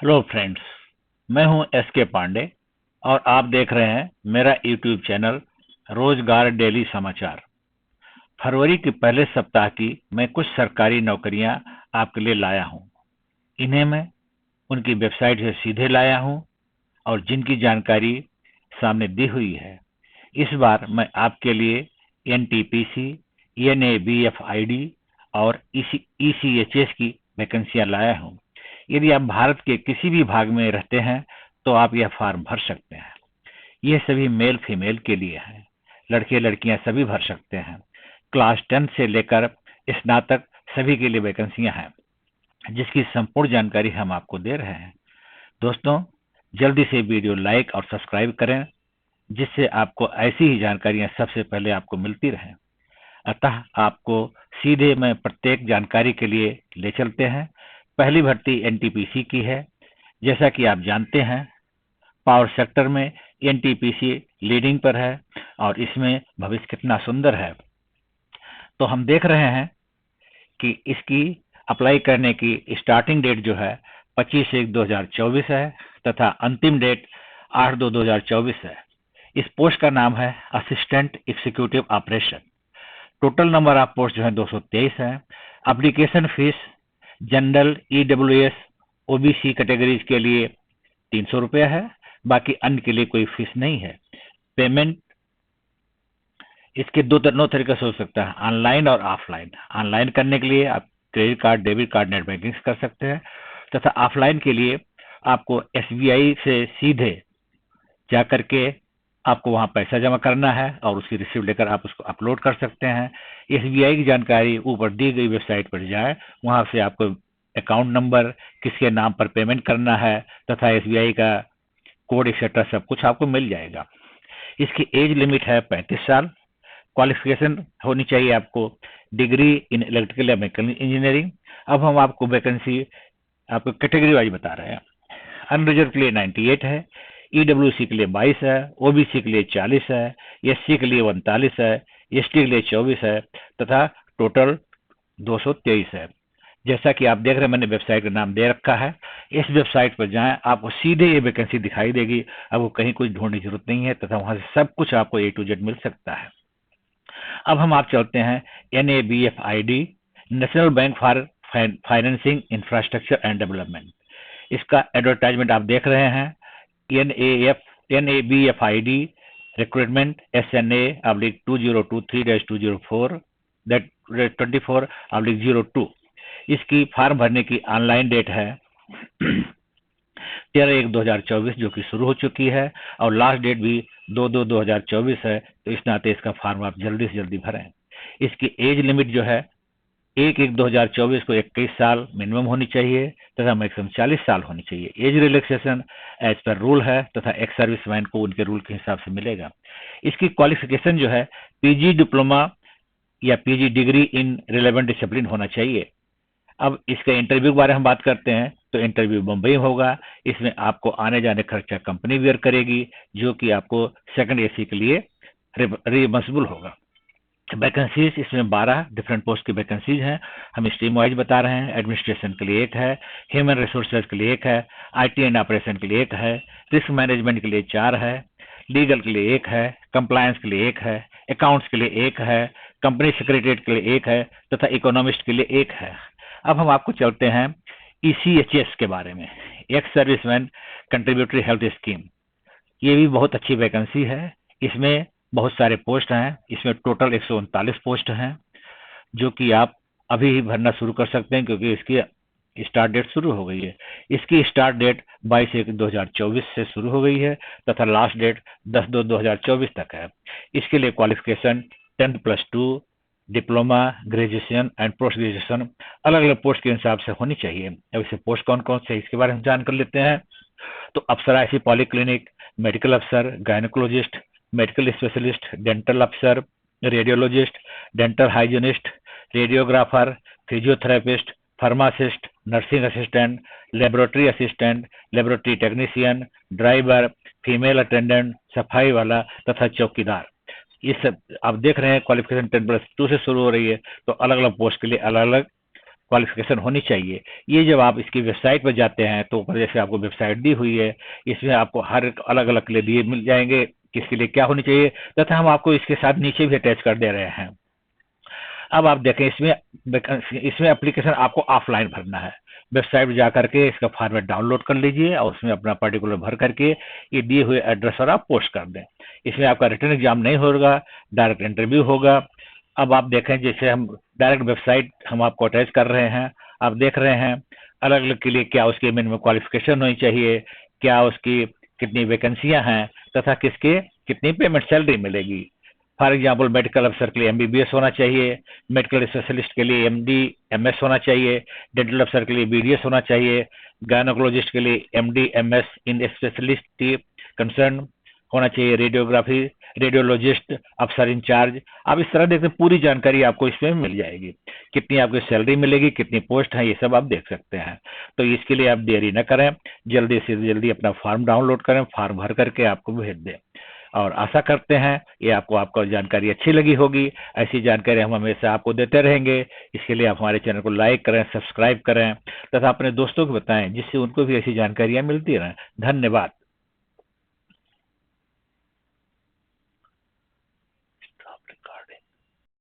Hello friends, मैं हूं S के पांडे और आप देख रहे हैं मेरा यूट्यूब चैनल रोजगार डेली समाचार। फरवरी के पहले सप्ताह की मैं कुछ सरकारी नौकरियां आपके लिए लाया हूं। इन्हें मैं उनकी वेबसाइट से सीधे लाया हूं और जिनकी जानकारी सामने दी हुई है। इस बार मैं आपके लिए एनटीपीसी, एनएबीएफआईडी और ईसीएचएस की वैकेंसियां लाया हूं। यदि आप भारत के किसी भी भाग में रहते हैं तो आप यह फॉर्म भर सकते हैं। यह सभी मेल फीमेल के लिए है। लड़के लड़कियां सभी भर सकते हैं। क्लास 10 से लेकर स्नातक सभी के लिए वैकेंसियां हैं, जिसकी संपूर्ण जानकारी हम आपको दे रहे हैं। दोस्तों, जल्दी से वीडियो लाइक और सब्सक्राइब करें, जिससे आपको ऐसी ही जानकारियां सबसे पहले आपको मिलती रहें। अतः आपको सीधे मैं प्रत्येक जानकारी के लिए ले चलते हैं। पहली भर्ती एनटीपीसी की है। जैसा कि आप जानते हैं, पावर सेक्टर में एनटीपीसी लीडिंग पर है और इसमें भविष्य कितना सुंदर है। तो हम देख रहे हैं कि इसकी अप्लाई करने की स्टार्टिंग डेट जो है 25/1/2024 है तथा अंतिम डेट 8/2/2024 है। इस पोस्ट का नाम है assistant executive operation. Total number of post जो है 223 है। Application fees general, EWS, OBC categories के लिए 300 रुपया है। बाकी अन्य के लिए कोई फीस नहीं है। पेमेंट इसके दो तरीके से हो सकता है, ऑनलाइन और ऑफलाइन। ऑनलाइन करने के लिए आप credit card, debit card, net banking कर सकते हैं तथा ऑफलाइन के लिए आपको एसबीआई से सीधे जा करके आपको वहां पैसा जमा करना है और उसकी रिसीप्ट लेकर आप उसको अपलोड कर सकते हैं। एसबीआई की जानकारी ऊपर दी गई वेबसाइट पर जाए, वहां से आपको अकाउंट नंबर, किसके नाम पर पेमेंट करना है तथा एसबीआई का कोड एक्सेट्रा सब कुछ आपको मिल जाएगा। इसकी एज लिमिट है 35 साल। क्वालिफिकेशन होनी चाहिए आपको डिग्री इन इलेक्ट्रिकल या मैकेनिकल इंजीनियरिंग। अब हम आपको वैकेंसी आपको कैटेगरी वाइज बता रहे हैं। अनरिजर्व के लिए 98 है, ईडब्ल्यूसी के लिए 22 है, ओबीसी के लिए 40 है, एससी के लिए 39 है, एसटी के लिए 24 है तथा टोटल 223 है। जैसा कि आप देख रहे हैं, मैंने वेबसाइट का नाम दे रखा है। इस वेबसाइट पर जाएं, आपको सीधे ये वैकेंसी दिखाई देगी। आपको कहीं कुछ ढूंढने की जरूरत नहीं है तथा वहां से सब कुछ आपको ए टू जेड मिल सकता है। अब हम आप चलते हैं NABFID, national bank for financing infrastructure and development. इसका एडवर्टाइजमेंट आप देख रहे हैं। NABFID recruitment SNA/2023-204 that 24/02। इसकी फॉर्म भरने की ऑनलाइन डेट है 13/1/2024, जो कि शुरू हो चुकी है और लास्ट डेट भी 2/2/2024 है। तो इस नाते इसका फॉर्म आप जल्दी से जल्दी भरें। इसकी एज लिमिट जो है 1/1/2024 को 21 साल मिनिमम होनी चाहिए तथा मैक्सिमम 40 साल होनी चाहिए। Age relaxation as per rule है तथा एक्स सर्विसमैन को उनके रूल के हिसाब से मिलेगा। इसकी क्वालिफिकेशन जो है पीजी डिप्लोमा या PG degree in relevant discipline होना चाहिए। अब इसके इंटरव्यू के बारे में हम बात करते हैं तो इंटरव्यू मुंबई होगा। इसमें आपको आने जाने खर्चा कंपनी बेयर करेगी, जो कि आपको सेकंड एसी के लिए रिमर्सिबल होगा। वैकेंसीज इसमें 12 डिफरेंट पोस्ट की वैकेंसीज हैं। हम स्ट्रीम वाइज बता रहे हैं। एडमिनिस्ट्रेशन के लिए एक है, ह्यूमन रिसोर्सेज के लिए एक है, आईटी एंड ऑपरेशन के लिए एक है, रिस्क मैनेजमेंट के लिए 4 है, लीगल के लिए एक है, कंप्लायंस के लिए एक है, अकाउंट्स के लिए एक है, कंपनी सेक्रेटरीट के लिए एक है तथा इकोनॉमिस्ट के लिए एक है। अब हम आपको चलते हैं ईसीएचएस के बारे में, ex serviceman contributory health scheme. ये भी बहुत अच्छी वैकेंसी है। इसमें बहुत सारे पोस्ट हैं। इसमें टोटल 139 पोस्ट हैं, जो कि आप अभी ही भरना शुरू कर सकते हैं, क्योंकि इसकी स्टार्ट डेट शुरू हो गई है। इसकी स्टार्ट डेट 22/1/2024 से शुरू हो गई है तथा लास्ट डेट 10/2/2024 तक है। इसके लिए qualification 10+2, diploma, graduation and post graduation अलग अलग पोस्ट के हिसाब से होनी चाहिए। अब इसे पोस्ट कौन कौन से इसके बारे में जान कर लेते हैं। तो अप्सरा ऐसी पॉलीक्लिनिक, मेडिकल अफसर, गायनोकोलॉजिस्ट, मेडिकल स्पेशलिस्ट, डेंटल अफसर, radiologist, dental hygienist, radiographer, physiotherapist, pharmacist, nursing assistant, laboratory assistant, laboratory technician, driver, female attendant, सफाई वाला तथा चौकीदार। ये सब आप देख रहे हैं। क्वालिफिकेशन 10+2 से शुरू हो रही है। तो अलग अलग पोस्ट के लिए अलग अलग क्वालिफिकेशन होनी चाहिए। ये जब आप इसकी वेबसाइट पर जाते हैं तो ऊपर जैसे आपको वेबसाइट दी हुई है, इसमें आपको हर एक अलग-अलग के लिए दिए मिल जाएँगे, किसके लिए क्या होनी चाहिए, तथा हम आपको इसके साथ नीचे भी अटैच कर दे रहे हैं। अब आप देखें इसमें एप्लीकेशन आपको ऑफलाइन भरना है। वेबसाइट पे जाकर के इसका फॉर्मेट डाउनलोड कर लीजिए और उसमें अपना पर्टिकुलर भर करके ये दिए हुए एड्रेस पर आप पोस्ट कर दें। इसमें आपका रिटन एग्जाम नहीं होगा, डायरेक्ट इंटरव्यू होगा। अब आप देखें जैसे हम डायरेक्ट वेबसाइट हम आपको अटैच कर रहे हैं, आप देख रहे हैं अलग अलग के लिए क्या उसकी मिनिमम क्वालिफिकेशन होनी चाहिए, क्या उसकी कितनी वैकेंसियां हैं, तथा किसके कितनी पेमेंट सैलरी मिलेगी। फॉर एग्जाम्पल मेडिकल अफसर के लिए एमबीबीएस होना चाहिए, मेडिकल स्पेशलिस्ट के लिए एमडी एमएस होना चाहिए, डेंटल अफसर के लिए बीडीएस होना चाहिए, गायनोकोलॉजिस्ट के लिए एमडी एमएस इन स्पेशलिस्ट कंसर्न होना चाहिए, रेडियोलॉजिस्ट अफसर इंचार्ज। आप इस तरह देखते पूरी जानकारी आपको इसमें मिल जाएगी, कितनी आपकी सैलरी मिलेगी, कितनी पोस्ट है, ये सब आप देख सकते हैं। तो इसके लिए आप देरी न करें, जल्दी से जल्दी अपना फॉर्म डाउनलोड करें, फॉर्म भर करके आपको भेज दें। और आशा करते हैं ये आपको जानकारी अच्छी लगी होगी। ऐसी जानकारी हम हमेशा आपको देते रहेंगे। इसके लिए आप हमारे चैनल को लाइक करें, सब्सक्राइब करें तथा अपने दोस्तों को बताएं, जिससे उनको भी ऐसी जानकारियां मिलती रहें। धन्यवाद।